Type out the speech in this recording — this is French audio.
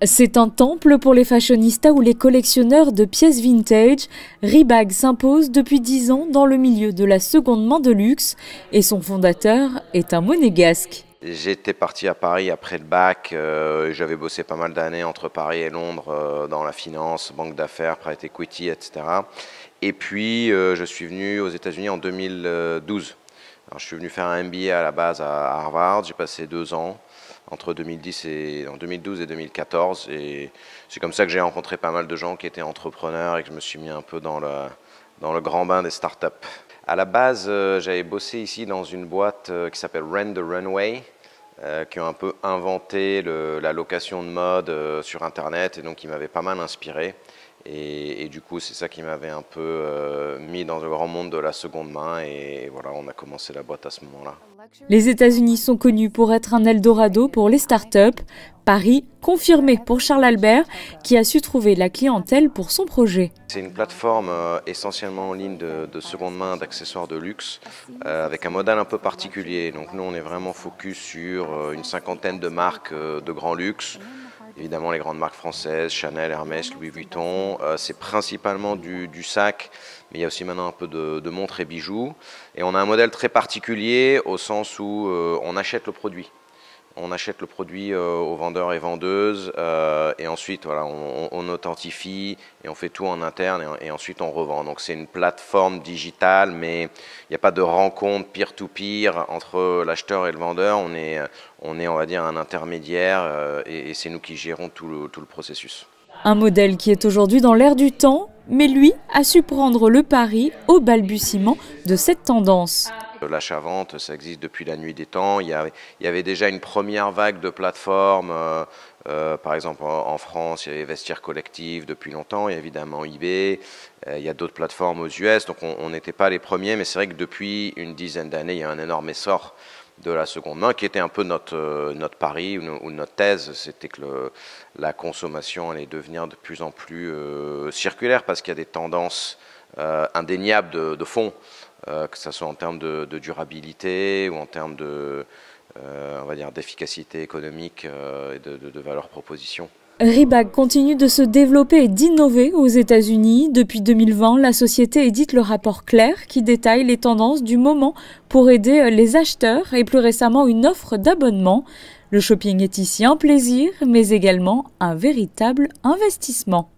C'est un temple pour les fashionistas ou les collectionneurs de pièces vintage. Reebok s'impose depuis 10 ans dans le milieu de la seconde main de luxe et son fondateur est un monégasque. J'étais parti à Paris après le bac, j'avais bossé pas mal d'années entre Paris et Londres dans la finance, banque d'affaires, private equity, etc. Et puis je suis venu aux États-Unis en 2012. Alors, je suis venu faire un MBA à la base à Harvard, j'ai passé 2 ans entre 2012 et 2014 et c'est comme ça que j'ai rencontré pas mal de gens qui étaient entrepreneurs et que je me suis mis un peu dans le grand bain des startups. À la base, j'avais bossé ici dans une boîte qui s'appelle Rent the Runway, qui ont un peu inventé la location de mode sur Internet et donc qui m'avait pas mal inspiré. Et du coup, c'est ça qui m'avait un peu mis dans le grand monde de la seconde main et voilà, on a commencé la boîte à ce moment-là. Les États-Unis sont connus pour être un Eldorado pour les startups. Paris, confirmé pour Charles Albert, qui a su trouver la clientèle pour son projet. C'est une plateforme essentiellement en ligne de seconde main d'accessoires de luxe, avec un modèle un peu particulier. Donc nous, on est vraiment focus sur une 50aine de marques de grand luxe. Évidemment, les grandes marques françaises, Chanel, Hermès, Louis Vuitton. C'est principalement du sac, mais il y a aussi maintenant un peu de montres et bijoux. Et on a un modèle très particulier au sens où on achète le produit. On achète le produit aux vendeurs et vendeuses et ensuite voilà, on authentifie et on fait tout en interne et ensuite on revend. Donc c'est une plateforme digitale, mais il n'y a pas de rencontre peer-to-peer entre l'acheteur et le vendeur. On est, on va dire, un intermédiaire et c'est nous qui gérons tout le processus. Un modèle qui est aujourd'hui dans l'air du temps, mais lui a su prendre le pari au balbutiement de cette tendance. L'achat-vente, ça existe depuis la nuit des temps. Il y avait déjà une première vague de plateformes. Par exemple, en France, il y avait Vestiaire Collectif depuis longtemps. Il y a évidemment eBay. Il y a d'autres plateformes aux US. Donc, on n'était pas les premiers. Mais c'est vrai que depuis une dizaine d'années, il y a un énorme essor de la seconde main qui était un peu notre pari ou notre thèse. C'était que la consommation allait devenir de plus en plus circulaire parce qu'il y a des tendances indéniables de fond. Que ce soit en termes de durabilité ou en termes on va dire, d'efficacité économique et de valeur proposition. Reebok continue de se développer et d'innover aux États-Unis. Depuis 2020, la société édite le rapport Clair qui détaille les tendances du moment pour aider les acheteurs et plus récemment une offre d'abonnement. Le shopping est ici un plaisir, mais également un véritable investissement.